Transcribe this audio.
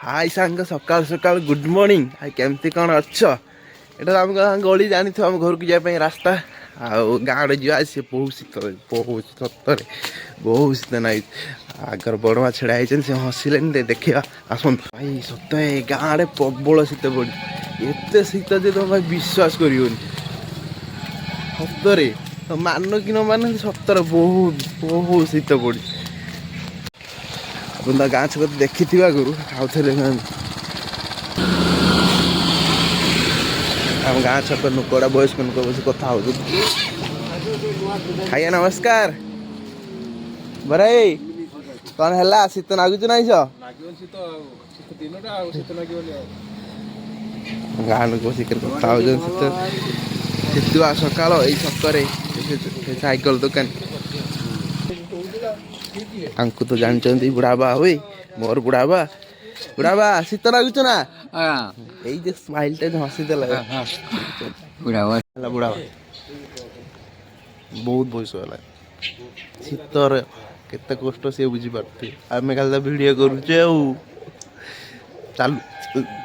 हाय सांग सकाल सकाल गुड मॉर्निंग हाय केमती कौन अच्छ एटा आम गली जानी आम घर को जाए रास्ता आउ गाँव जा सी बहुत शीत बहुत सतरे बहुत शीत नाई आगर बड़मा छेड़ा होती से हसिले देखा आसत भाई सत गाँव प्रबल शीत पड़ी एत शीत जे तुम भाई विश्वास कर सतरे तो मान कि न मान सतर बहुत बहुत शीत पड़ी अपन गाँ छक देखी आगु आउ थे आम गाँ छक नुकड़ा बयस्क नुक बस कथा हो आज्ञा नमस्कार बराई कौन है शीत नागुच नाई गाँ लोक बस कथा हो शीतुआ सकाल यही छकरे साइकेल दुकान हमको तो जानते बुढ़ाबा हुई मोर बुढ़ाबा बुढ़ाबा शीत लगुच ना ये स्माइल टा हसी देला बुढ़ाबा बहुत बयस है शीतर केते कष्ट सी बुझी पार्थे आम खाली भिडियो करुचे चालू